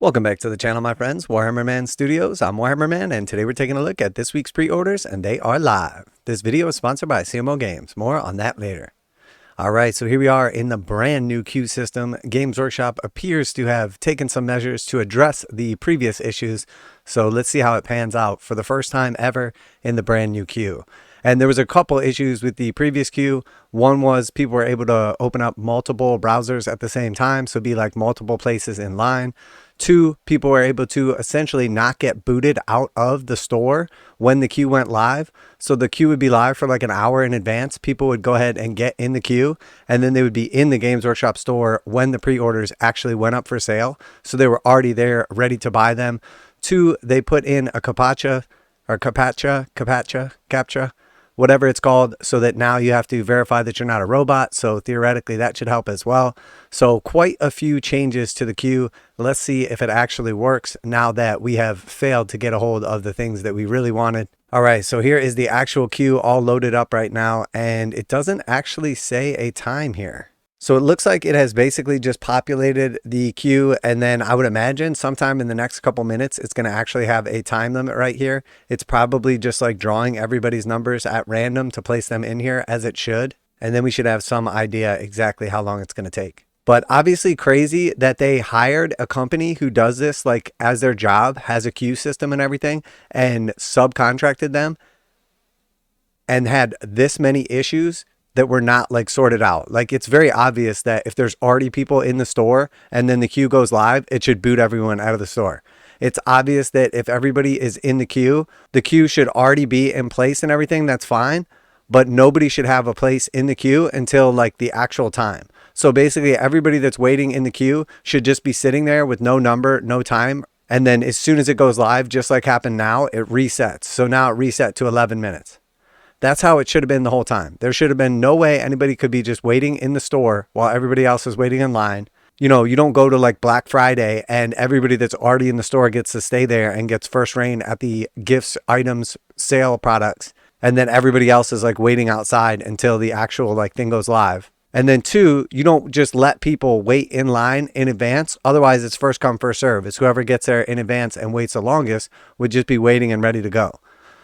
Welcome back to the channel, my friends. Warhammer Man Studios. I'm Warhammer Man, and today we're taking a look at this week's pre-orders, and they are live. This video is sponsored by CMO Games. More on that later. Alright, so here we are in the brand new queue system. Games Workshop appears to have taken some measures to address the previous issues, so let's see how it pans out for the first time ever in the brand new queue. And there was a couple issues with the previous queue. One was people were able to open up multiple browsers at the same time, so be like multiple places in line. Two, people were able to essentially not get booted out of the store when the queue went live. So the queue would be live for like an hour in advance. People would go ahead and get in the queue, and then they would be in the Games Workshop store when the pre-orders actually went up for sale. So they were already there, ready to buy them. Two, they put in a CAPTCHA, whatever it's called, so that now you have to verify that you're not a robot. So theoretically that should help as well. So quite a few changes to the queue. Let's see if it actually works now that we have failed to get a hold of the things that we really wanted. All right, so here is the actual queue all loaded up right now, and it doesn't actually say a time here. So it looks like it has basically just populated the queue, and then I would imagine sometime in the next couple minutes it's going to actually have a time limit right here. It's probably just like drawing everybody's numbers at random to place them in here, as it should, and then we should have some idea exactly how long it's going to take. But obviously crazy that they hired a company who does this like as their job, has a queue system and everything, and subcontracted them and had this many issues that were not like sorted out. Like, it's very obvious that if there's already people in the store and then the queue goes live, it should boot everyone out of the store. It's obvious that if everybody is in the queue should already be in place and everything. That's fine, but nobody should have a place in the queue until like the actual time. So basically everybody that's waiting in the queue should just be sitting there with no number, no time. And then as soon as it goes live, just like happened now, it resets. So now it reset to 11 minutes. That's how it should have been the whole time. There should have been no way anybody could be just waiting in the store while everybody else is waiting in line. You know, you don't go to like Black Friday and everybody that's already in the store gets to stay there and gets first reign at the gifts, items, sale products. And then everybody else is like waiting outside until the actual like thing goes live. And then two, you don't just let people wait in line in advance. Otherwise it's first come, first serve. It's whoever gets there in advance and waits the longest would just be waiting and ready to go.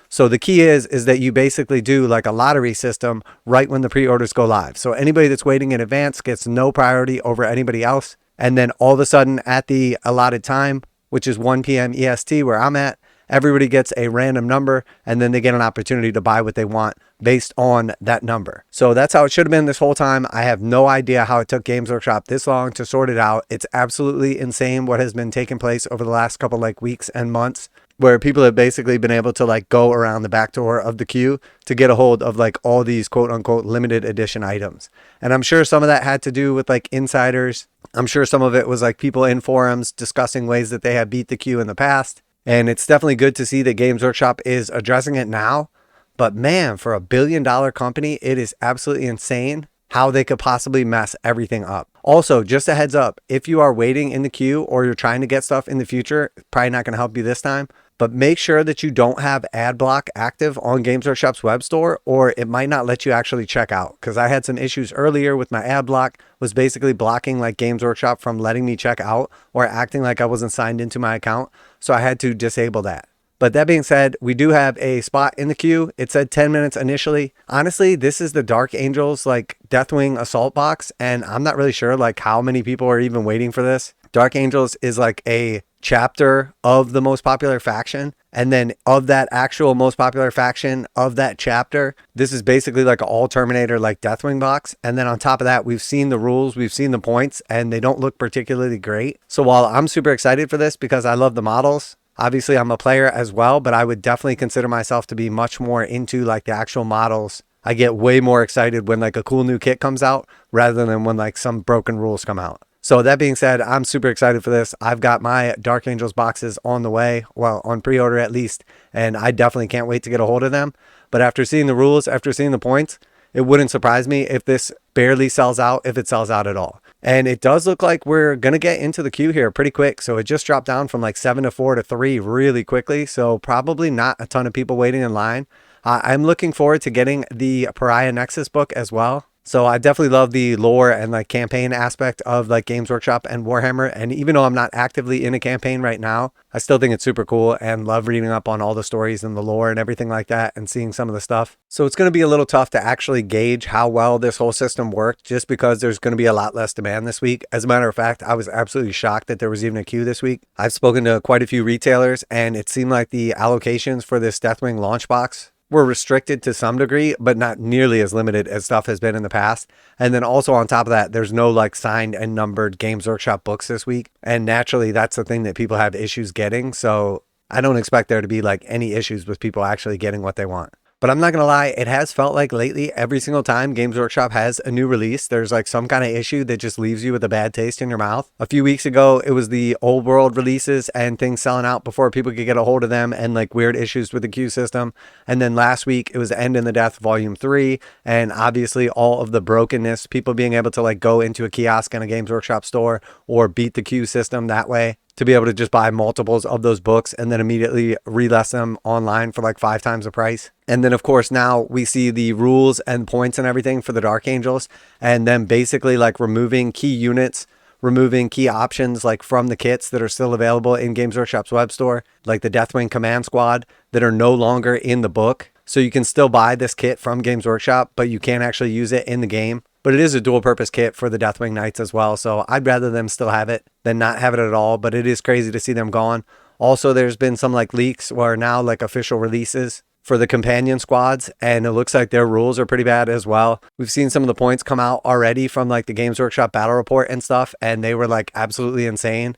So the key is that you basically do like a lottery system right when the pre-orders go live. So anybody that's waiting in advance gets no priority over anybody else. And then all of a sudden at the allotted time, which is 1 p.m. EST where I'm at, everybody gets a random number, and then they get an opportunity to buy what they want based on that number. So that's how it should have been this whole time. I have no idea how it took Games Workshop this long to sort it out. It's absolutely insane what has been taking place over the last couple like weeks and months, where people have basically been able to like go around the back door of the queue to get a hold of like all these quote unquote limited edition items. And I'm sure some of that had to do with like insiders. I'm sure some of it was like people in forums discussing ways that they have beat the queue in the past. And it's definitely good to see that Games Workshop is addressing it now. But man, for $1 billion company, it is absolutely insane how they could possibly mess everything up. Also, just a heads up, if you are waiting in the queue or you're trying to get stuff in the future, probably not going to help you this time, but make sure that you don't have ad block active on Games Workshop's web store, or it might not let you actually check out. Because I had some issues earlier with my ad block, was basically blocking like Games Workshop from letting me check out or acting like I wasn't signed into my account. So I had to disable that. But that being said, we do have a spot in the queue. It said 10 minutes initially. Honestly, this is the Dark Angels like Deathwing assault box, and I'm not really sure like how many people are even waiting for this. Dark Angels is like a chapter of the most popular faction, and then of that actual most popular faction of that chapter, this is basically like an all Terminator like Deathwing box. And then on top of that, we've seen the rules, we've seen the points, and they don't look particularly great. So while I'm super excited for this because I love the models, obviously I'm a player as well, but I would definitely consider myself to be much more into like the actual models. I get way more excited when like a cool new kit comes out rather than when like some broken rules come out. So that being said, I'm super excited for this. I've got my Dark Angels boxes on the way, well, on pre-order at least, and I definitely can't wait to get a hold of them. But after seeing the rules, after seeing the points, it wouldn't surprise me if this barely sells out, if it sells out at all. And it does look like we're going to get into the queue here pretty quick. So it just dropped down from like 7 to 4 to 3 really quickly. So probably not a ton of people waiting in line. I'm looking forward to getting the Pariah Nexus book as well. So I definitely love the lore and like campaign aspect of like Games Workshop and Warhammer. And even though I'm not actively in a campaign right now, I still think it's super cool and love reading up on all the stories and the lore and everything like that and seeing some of the stuff. So it's going to be a little tough to actually gauge how well this whole system worked just because there's going to be a lot less demand this week. As a matter of fact, I was absolutely shocked that there was even a queue this week. I've spoken to quite a few retailers and it seemed like the allocations for this Deathwing launch box were restricted to some degree, but not nearly as limited as stuff has been in the past. And then also on top of that, there's no like signed and numbered Games Workshop books this week. And naturally, that's the thing that people have issues getting. So I don't expect there to be like any issues with people actually getting what they want. But I'm not going to lie, it has felt like lately, every single time Games Workshop has a new release, there's like some kind of issue that just leaves you with a bad taste in your mouth. A few weeks ago, it was the old world releases and things selling out before people could get a hold of them and like weird issues with the queue system. And then last week, it was End in the Death Volume 3. And obviously all of the brokenness, people being able to like go into a kiosk in a Games Workshop store or beat the queue system that way, to be able to just buy multiples of those books and then immediately relist them online for like 5 times the price. And then of course now we see the rules and points and everything for the Dark Angels, and then basically like removing key units, removing key options like from the kits that are still available in Games Workshop's web store, like the Deathwing Command Squad that are no longer in the book. So you can still buy this kit from Games Workshop, but you can't actually use it in the game. But it is a dual purpose kit for the Deathwing Knights as well. So I'd rather them still have it than not have it at all. But it is crazy to see them gone. Also, there's been some like leaks or now like official releases for the companion squads. And it looks like their rules are pretty bad as well. We've seen some of the points come out already from like the Games Workshop battle report and stuff. And they were like absolutely insane.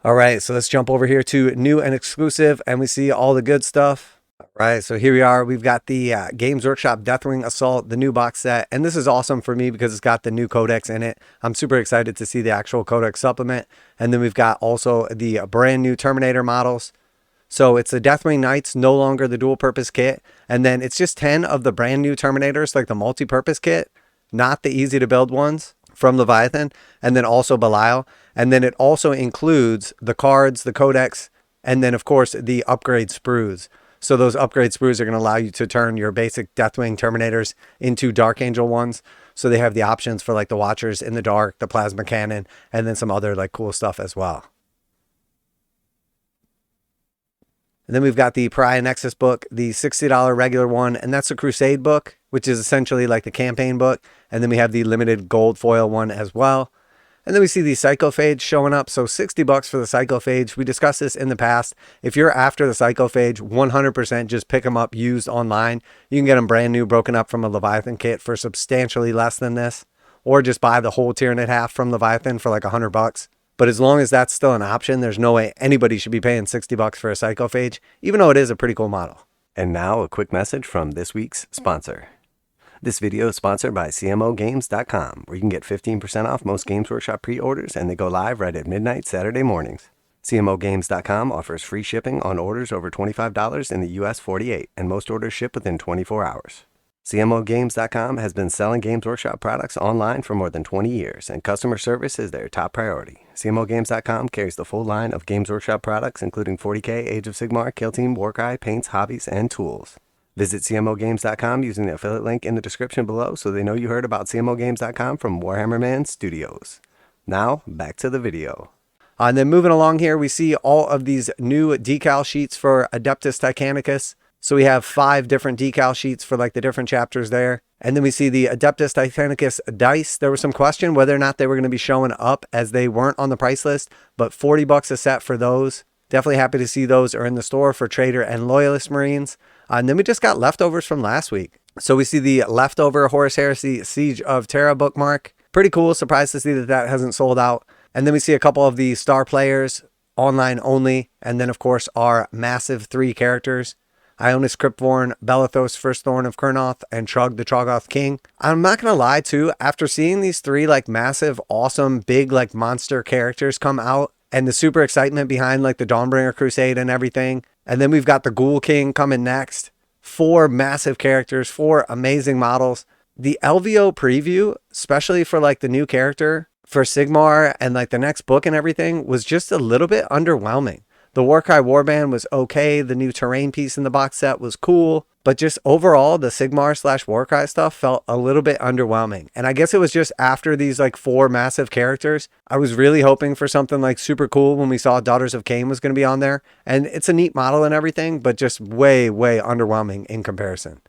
All right, so let's jump over here to new and exclusive. And we see all the good stuff. All right, so here we are. We've got the Games Workshop Deathwing Assault, the new box set. And this is awesome for me because it's got the new codex in it. I'm super excited to see the actual Codex Supplement. And then we've got also the brand new Terminator models. So it's the Deathwing Knights, no longer the dual purpose kit. And then it's just 10 of the brand new Terminators, like the multi-purpose kit, not the easy to build ones from Leviathan. And then also Belial. And then it also includes the cards, the codex, and then of course the upgrade sprues. So those upgrade sprues are going to allow you to turn your basic Deathwing Terminators into Dark Angel ones. So they have the options for like the Watchers in the Dark, the Plasma Cannon, and then some other like cool stuff as well. And then we've got the Pariah Nexus book, the $60 regular one, and that's a Crusade book, which is essentially like the campaign book. And then we have the limited gold foil one as well. And then we see the Psychophage showing up. So $60 for the Psychophage. We discussed this in the past. If you're after the Psychophage, 100% just pick them up used online. You can get them brand new, broken up from a Leviathan kit for substantially less than this. Or just buy the whole Tyranid half from Leviathan for like $100. But as long as that's still an option, there's no way anybody should be paying $60 for a Psychophage, even though it is a pretty cool model. And now a quick message from this week's sponsor. This video is sponsored by CMOgames.com, where you can get 15% off most Games Workshop pre-orders, and they go live right at midnight Saturday mornings. CMOgames.com offers free shipping on orders over $25 in the US 48, and most orders ship within 24 hours. CMOgames.com has been selling Games Workshop products online for more than 20 years, and customer service is their top priority. CMOgames.com carries the full line of Games Workshop products, including 40K, Age of Sigmar, Kill Team, Warcry, paints, hobbies, and tools. Visit CMOgames.com using the affiliate link in the description below so they know you heard about CMOgames.com from Warhammer Man Studios. Now, back to the video. And then moving along here, we see all of these new decal sheets for Adeptus Titanicus. So we have 5 different decal sheets for like the different chapters there. And then we see the Adeptus Titanicus dice. There was some question whether or not they were going to be showing up as they weren't on the price list, but $40 a set for those. Definitely happy to see those are in the store for Traitor and Loyalist Marines. And then we just got leftovers from last week. So we see the leftover Horus Heresy Siege of Terra bookmark. Pretty cool. Surprised to see that that hasn't sold out. And then we see a couple of the star players, online only. And then, of course, our massive 3 characters. Ionis Cryptvorn, Belathos, First Thorn of Kurnoth, and Trug the Troggoth King. I'm not going to lie, too. After seeing these 3 like massive, awesome, big like monster characters come out, and the super excitement behind like the Dawnbringer Crusade and everything. And then we've got the Ghoul King coming next. 4 massive characters, 4 amazing models. The LVO preview, especially for like the new character for Sigmar and like the next book and everything, was just a little bit underwhelming. The Warcry warband was okay. The new terrain piece in the box set was cool. But just overall, the Sigmar / Warcry stuff felt a little bit underwhelming. And I guess it was just after these like 4 massive characters. I was really hoping for something like super cool when we saw Daughters of Cain was going to be on there. And it's a neat model and everything, but just way, way underwhelming in comparison.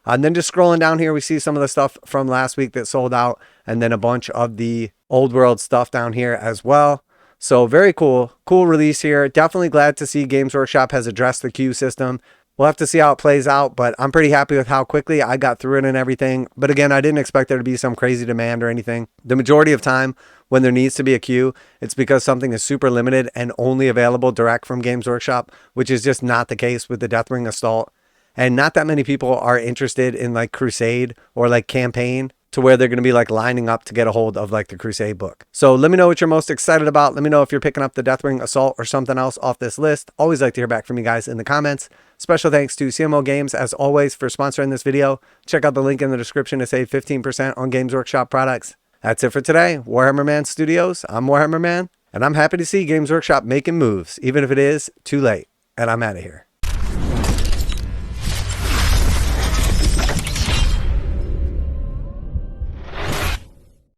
And then just scrolling down here, we see some of the stuff from last week that sold out. And then a bunch of the old world stuff down here as well. So very cool. Cool release here. Definitely glad to see Games Workshop has addressed the queue system. We'll have to see how it plays out, but I'm pretty happy with how quickly I got through it and everything. But again, I didn't expect there to be some crazy demand or anything. The majority of time when there needs to be a queue, it's because something is super limited and only available direct from Games Workshop, which is just not the case with the Deathwing Assault. And not that many people are interested in like Crusade or like Campaign to where they're going to be like lining up to get a hold of like the Crusade book. So let me know what you're most excited about. Let me know if you're picking up the Deathwing Assault or something else off this list. Always like to hear back from you guys in the comments. Special thanks to CMO Games, as always, for sponsoring this video. Check out the link in the description to save 15% on Games Workshop products. That's it for today. Warhammer Man Studios. I'm Warhammer Man, and I'm happy to see Games Workshop making moves, even if it is too late. And I'm out of here.